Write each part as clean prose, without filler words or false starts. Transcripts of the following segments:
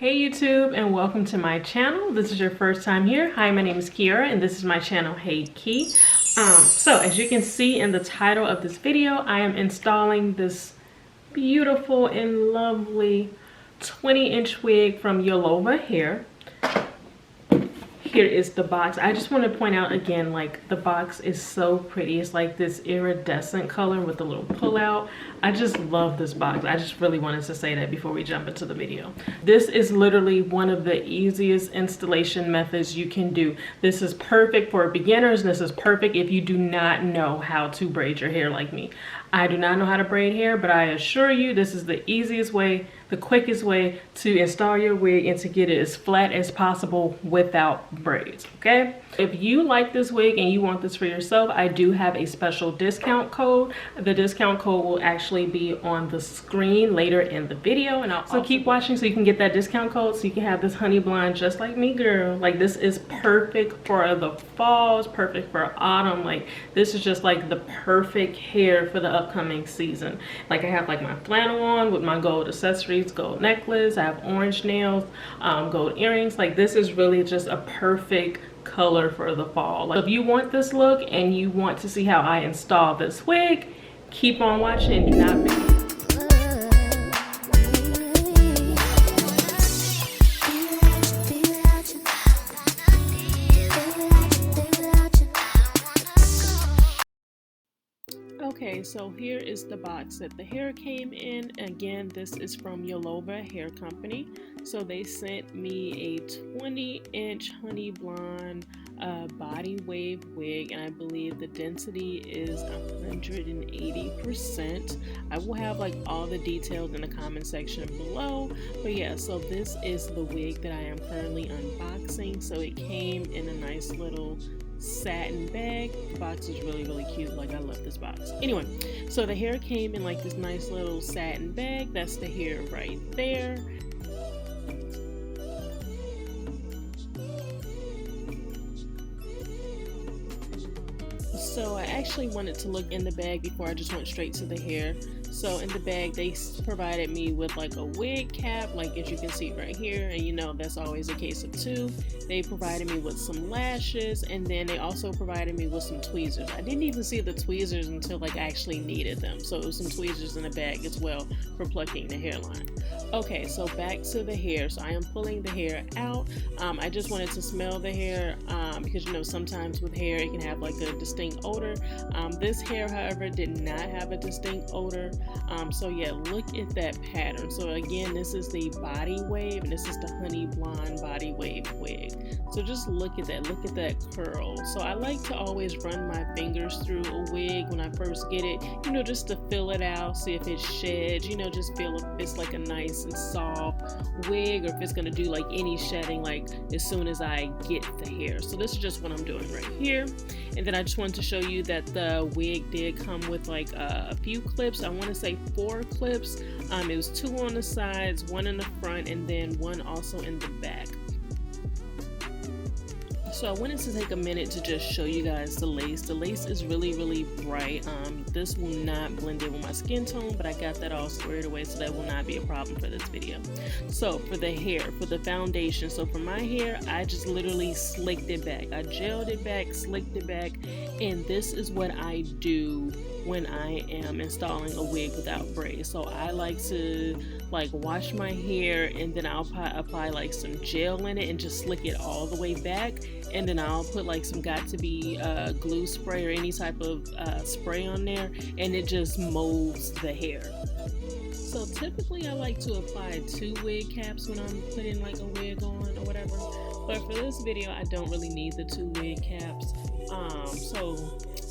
Hey YouTube, and welcome to my channel. This is your first time here. Hi, my name is Kiara and this is my channel HEYKI. So as you can see in the title of this video, I am installing this beautiful and lovely 20-inch wig from Yolova hair. Here is the box. I just want to point out again, like, the box is so pretty. It's like this iridescent color with a little pull out. I just love this box. I just really wanted to say that before we jump into the video. This is literally one of the easiest installation methods you can do. This is perfect for beginners, and this is perfect if you do not know how to braid your hair like me. I do not know how to braid hair, but I assure you this is the easiest way, the quickest way to install your wig and to get it as flat as possible without braids, okay? If you like this wig and you want this for yourself, I do have a special discount code. The discount code will actually be on the screen later in the video, and so keep watching so you can get that discount code so you can have this honey blonde just like me, girl. Like, this is perfect for the fall, it's perfect for autumn. Like, this is just like the perfect hair for the upcoming season. Like, I have like my flannel on with my gold accessories, gold necklace, I have orange nails, gold earrings. Like, this is really just a perfect color for the fall. Like, if you want this look and you want to see how I install this wig, keep on watching and do not miss. Okay, so here is the box that the hair came in. Again, this is from Yolova Hair Company. So they sent me a 20-inch honey blonde body wave wig, and I believe the density is 180%. I will have like all the details in the comment section below. But yeah, so this is the wig that I am currently unboxing. So it came in a nice little satin bag. The box is really cute. Like, I love this box. Anyway, so the hair came in like this nice little satin bag. That's the hair right there. So I actually wanted to look in the bag before I just went straight to the hair. So in the bag, they provided me with like a wig cap, like as you can see right here, and you know that's always a case of two. They provided me with some lashes, and then they also provided me with some tweezers. I didn't even see the tweezers until like I actually needed them. So it was some tweezers in the bag as well for plucking the hairline. Okay, so back to the hair. So I am pulling the hair out. I just wanted to smell the hair because, you know, sometimes with hair it can have like a distinct odor. This hair, however, did not have a distinct odor. So yeah, look at that pattern. So again, this is the body wave, and this is the honey blonde body wave wig. So just look at that curl. So I like to always run my fingers through a wig when I first get it, you know, just to feel it out, see if it sheds, you know, just feel if it's like a nice and soft wig, or if it's gonna do like any shedding like as soon as I get the hair. So this is just what I'm doing right here. And then I just wanted to show you that the wig did come with like a few clips. I want to say 4 clips. It was 2 on the sides, 1 in the front, and then 1 also in the back. So I wanted to take a minute to just show you guys the lace. The lace is really bright. This will not blend in with my skin tone, but I got that all squared away, so that will not be a problem for this video. So for the hair, for the foundation, so for my hair, I just literally slicked it back. I gelled it back, slicked it back, and this is what I do when I am installing a wig without braids. So I like to like wash my hair, and then I'll apply like some gel in it and just slick it all the way back, and then I'll put like some got-to-be glue spray or any type of spray on there, and it just molds the hair. So typically I like to apply 2 wig caps when I'm putting like a wig on or whatever, but for this video I don't really need the 2 wig caps. So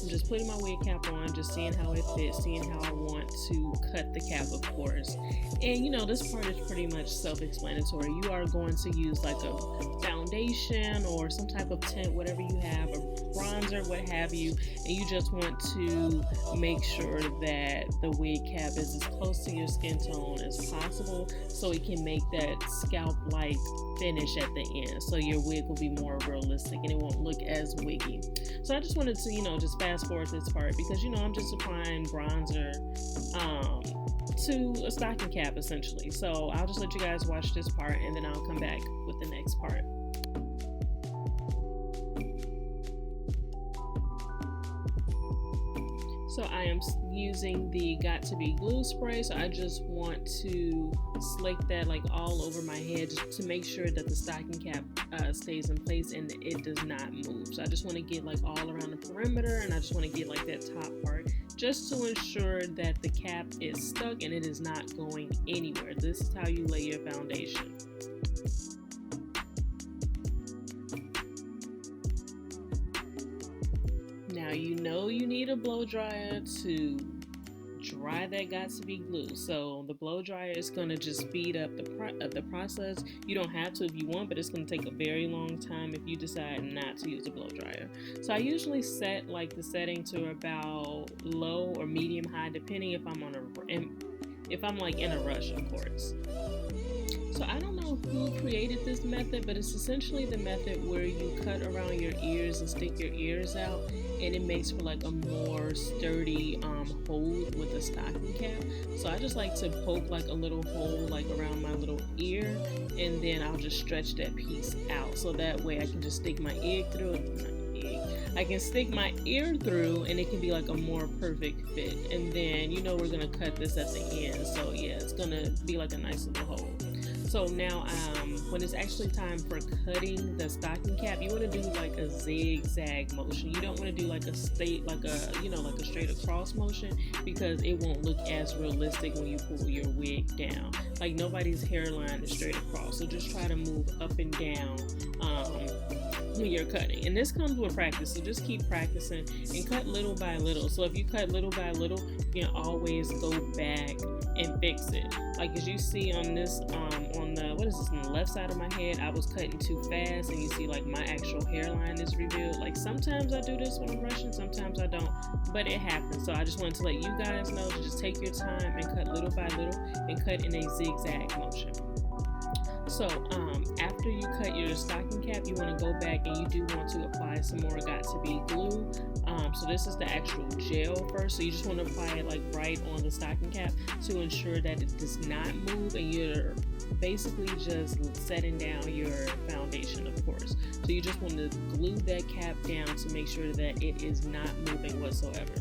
I'm just putting my wig cap on, just seeing how it fits, seeing how I want to cut the cap, of course. And you know, this part is pretty much self-explanatory. You are going to use like a foundation or some type of tint, whatever you have, or bronzer, what have you, and you just want to make sure that the wig cap is as close to your skin tone as possible so it can make that scalp-like finish at the end, so your wig will be more realistic and it won't look as wiggy. So I just wanted to, you know, just fast forward this part because, you know, I'm just applying bronzer to a stocking cap essentially. So I'll just let you guys watch this part and then I'll come back with the next part. So I am using the Got To Be glue spray, so I just want to slick that like all over my head to make sure that the stocking cap stays in place and it does not move. So I just want to get like all around the perimeter, and I just want to get like that top part just to ensure that the cap is stuck and it is not going anywhere. This is how you lay your foundation. Now you know you need a blow dryer to dry that Got To Be glue. So the blow dryer is going to just speed up the process. You don't have to if you want, but it's going to take a very long time if you decide not to use a blow dryer. So I usually set like the setting to about low or medium high, depending if I'm like in a rush, of course. So I don't know who created this method, but it's essentially the method where you cut around your ears and stick your ears out, and it makes for like a more sturdy hold with the stocking cap. So I just like to poke like a little hole like around my little ear, and then I'll just stretch that piece out so that way I can just stick my ear through I can stick my ear through and it can be like a more perfect fit. And then, you know, we're gonna cut this at the end, so yeah, it's gonna be like a nice little hole. So now when it's actually time for cutting the stocking cap, you want to do like a zigzag motion. You don't want to do like a straight across motion, because it won't look as realistic when you pull your wig down. Like nobody's hairline is straight across, so just try to move up and down when you're cutting. And this comes with practice, so just keep practicing and cut little by little. So if you cut little by little, you can always go back and fix it. Like as you see on this on the left side of my head, I was cutting too fast, and you see like my actual hairline is revealed. Like sometimes I do this when I'm rushing, sometimes I don't, but it happens. So I just wanted to let you guys know to just take your time and cut little by little and cut in a zigzag motion. So after you cut your stocking cap, you want to go back and you do want to apply some more Got To Be glue. So this is the actual gel first. So you just want to apply it like right on the stocking cap to ensure that it does not move, and you're basically just setting down your foundation, of course. So you just want to glue that cap down to make sure that it is not moving whatsoever.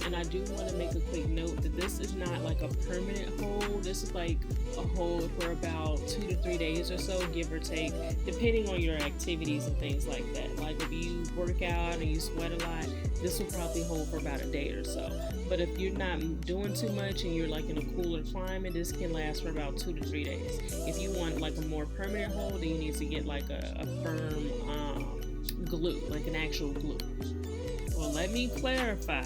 And I do want to make a quick note that this is not like a permanent hold. This is like a hold for about 2 to 3 days or so, give or take, depending on your activities and things like that. Like if you work out and you sweat a lot, this will probably hold for about a day or so. But if you're not doing too much and you're like in a cooler climate, this can last for about 2 to 3 days. If you want like a more permanent hold, then you need to get like a firm glue, like an actual glue. Well, let me clarify,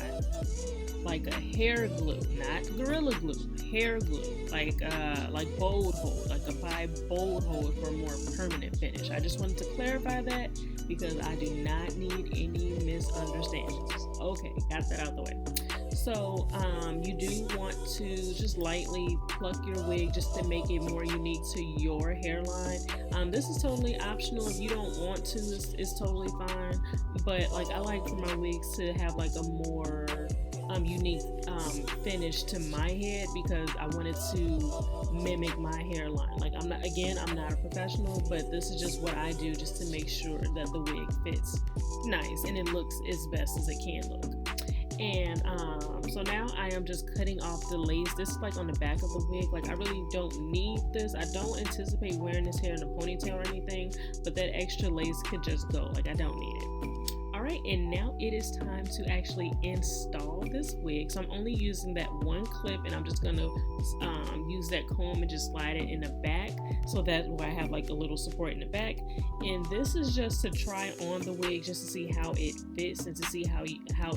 like a hair glue, not Gorilla Glue, hair glue, like bold hold, like apply bold hold for a more permanent finish. I just wanted to clarify that because I do not need any misunderstandings. Okay, got that out the way. So you do want to just lightly pluck your wig just to make it more unique to your hairline. This is totally optional. If you don't want to, it's totally fine. But like I like for my wigs to have like a more unique finish to my head, because I wanted to mimic my hairline. Like I'm not a professional, but this is just what I do just to make sure that the wig fits nice and it looks as best as it can look. And so now I am just cutting off the lace. This is like on the back of the wig. Like I really don't need this. I don't anticipate wearing this hair in a ponytail or anything, but that extra lace could just go. Like I don't need it. Alright, and now it is time to actually install this wig. So I'm only using that one clip, and I'm just gonna use that comb and just slide it in the back, so that way I have like a little support in the back. And this is just to try on the wig, just to see how it fits and to see how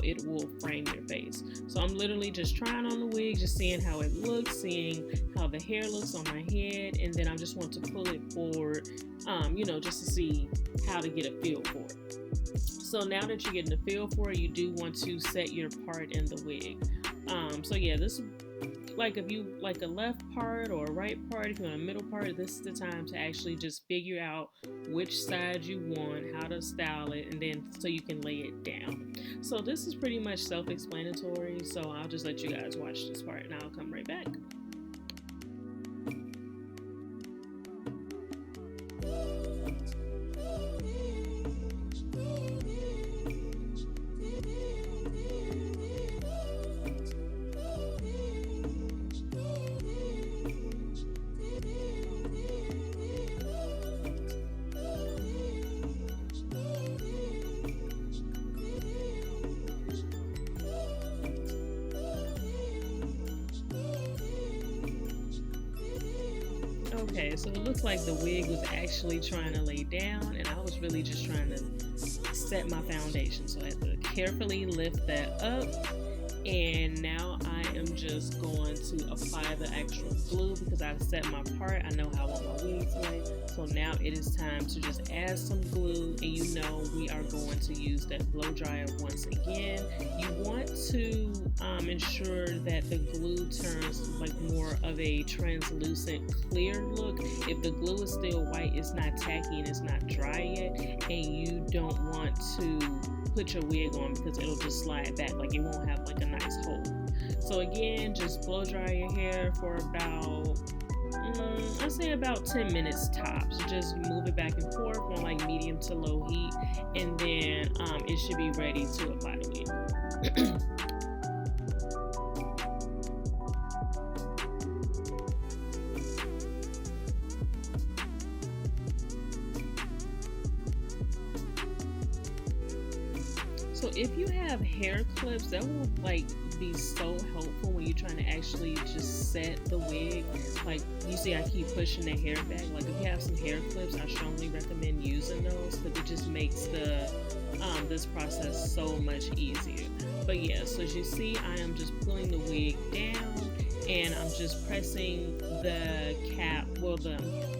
it will frame your face. So I'm literally just trying on the wig, just seeing how it looks, seeing how the hair looks on my head, and then I just want to pull it forward, just to see how to get a feel for it. So now that you're getting the feel for it, you do want to set your part in the wig. So yeah, this is like if you like a left part or a right part, if you want a middle part, this is the time to actually just figure out which side you want, how to style it, and then so you can lay it down. So this is pretty much self-explanatory, so I'll just let you guys watch this part and I'll come right back. Okay, so it looks like the wig was actually trying to lay down, and I was really just trying to set my foundation. So I had to carefully lift that up, and now I am just going to apply the actual glue because I've set my part. I know how I want my wig to lay. So now it is time to just add some glue, and you know we are going to use that blow dryer once again. You want to ensure that the glue turns like more of a translucent clear look. If the glue is still white, it's not tacky and it's not dry yet, and you don't want to put your wig on because it'll just slide back, like it won't have like a nice hold. So again, just blow dry your hair for about I'd say about 10 minutes tops. Just move it back and forth on like medium to low heat, and then it should be ready to apply the wig. So if you have hair clips, that will like be so helpful when you're trying to actually just set the wig. Like you see, I keep pushing the hair back. Like if you have some hair clips, I strongly recommend using those because it just makes the this process so much easier. But yeah, so as you see, I am just pulling the wig down, and I'm just pressing the cap,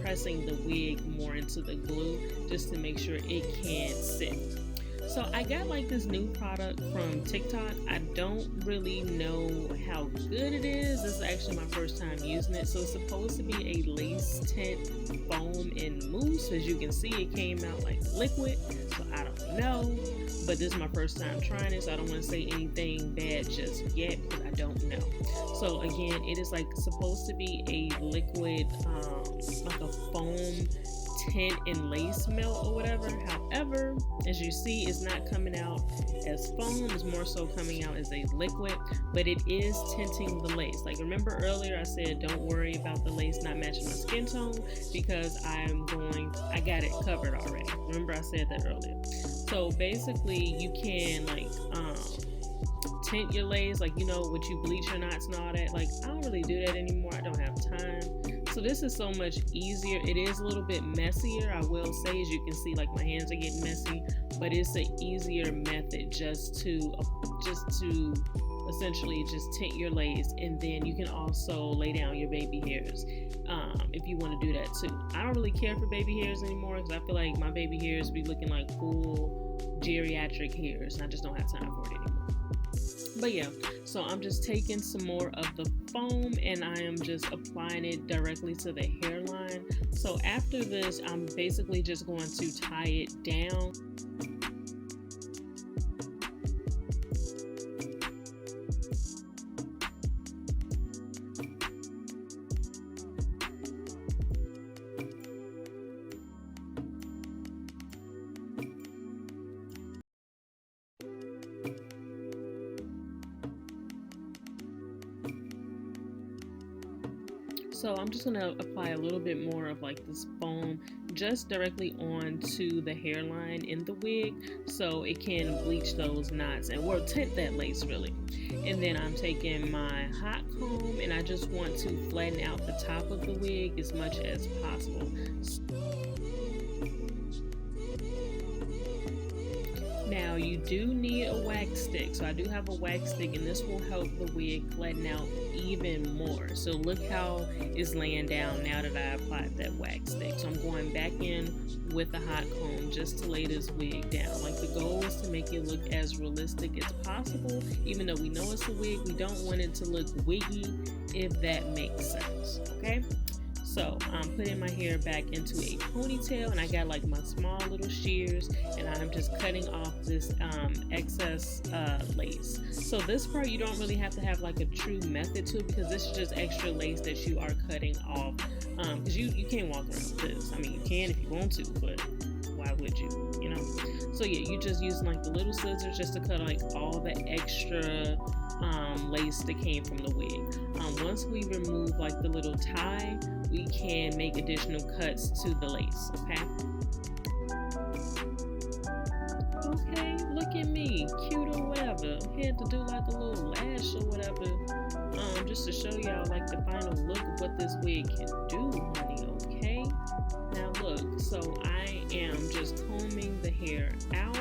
pressing the wig more into the glue just to make sure it can sit. So I got like this new product from TikTok. I don't really know how good it is. This is actually my first time using it. So it's supposed to be a lace tint foam and mousse. As you can see, it came out like liquid. So I don't know, but this is my first time trying it, so I don't want to say anything bad just yet because I don't know. So again, it is like supposed to be a liquid, like a foam tint and lace melt or whatever. However, as you see, it's not coming out as foam, it's more so coming out as a liquid, but it is tinting the lace. Like remember earlier I said don't worry about the lace not matching my skin tone because I got it covered already. Remember I said that earlier. So basically you can like tint your lace, like you know, when you bleach your knots and all that. Like I don't really do that anymore, I don't have time. So this is so much easier. It is a little bit messier, I will say. As you can see, like my hands are getting messy, but it's an easier method just to essentially just tint your lace, and then you can also lay down your baby hairs if you want to do that too. I don't really care for baby hairs anymore because I feel like my baby hairs be looking like full geriatric hairs, and I just don't have time for it anymore. But yeah, so I'm just taking some more of the foam and I am just applying it directly to the hairline. So after this, I'm basically just going to tie it down. So I'm just going to apply a little bit more of like this foam just directly onto the hairline in the wig so it can bleach those knots and or tint that lace really. And then I'm taking my hot comb and I just want to flatten out the top of the wig as much as possible. Now you do need a wax stick, so I do have a wax stick, and this will help the wig flatten out even more. So look how it's laying down now that I applied that wax stick. So I'm going back in with a hot comb just to lay this wig down. Like, the goal is to make it look as realistic as possible. Even though we know it's a wig, we don't want it to look wiggy, if that makes sense. Okay, so I'm putting my hair back into a ponytail, and I got like my small little shears, and I'm just cutting off this excess lace. So this part, you don't really have to have like a true method to it, because this is just extra lace that you are cutting off, because you can't walk around with this. I mean, you can if you want to, but why would you, you know? So yeah, you just using like the little scissors just to cut like all the extra lace that came from the wig. Once we remove like the little tie, we can make additional cuts to the lace. Okay, look at me, cute or whatever. Had to do like a little lash or whatever, just to show y'all like the final look of what this wig can do, honey. Okay, now look, so I am just combing the hair out.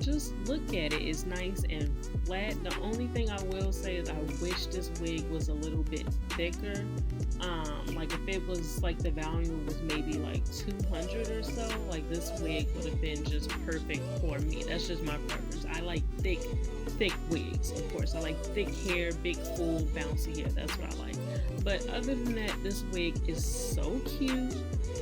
Just look at it, it's nice and flat. The only thing I will say is I wish this wig was a little bit thicker. Like if it was like the volume was maybe like 200 or so, like this wig would have been just perfect for me. That's just my preference. I like thick wigs, of course. I like thick hair, big, full, bouncy hair. That's what I like. But other than that, this wig is so cute.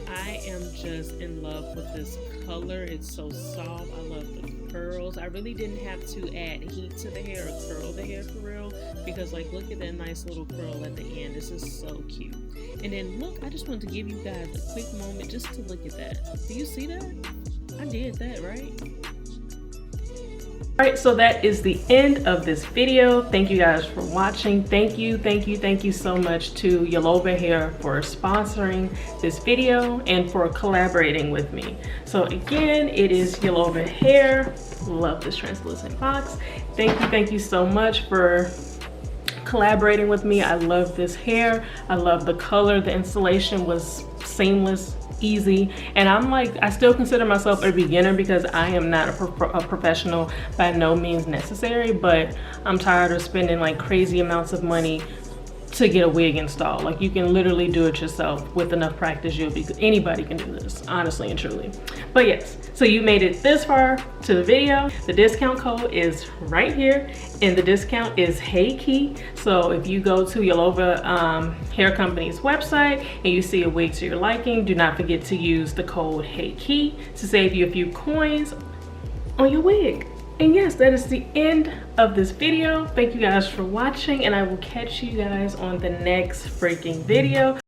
I am just in love with this color. It's so soft. I love the curls. I really didn't have to add heat to the hair or curl the hair for real, because like look at that nice little curl at the end. This is so cute. And then look, I just wanted to give you guys a quick moment just to look at that. Do you see that? I did that, right? Alright, so that is the end of this video. Thank you guys for watching. Thank you so much to Yolova Hair for sponsoring this video and for collaborating with me. So again, it is Yolova Hair. Love this translucent box. Thank you so much for collaborating with me. I love this hair. I love the color. The installation was seamless, easy, and I'm like, I still consider myself a beginner because I am not a professional, by no means necessary, but I'm tired of spending like crazy amounts of money to get a wig installed. Like, you can literally do it yourself with enough practice. Anybody can do this, honestly and truly. But yes, so you made it this far to the video. The discount code is right here, and the discount is HEYKI. So if you go to Yolova Hair Company's website and you see a wig to your liking, do not forget to use the code HEYKI to save you a few coins on your wig. And yes, that is the end of this video. Thank you guys for watching, and I will catch you guys on the next freaking video.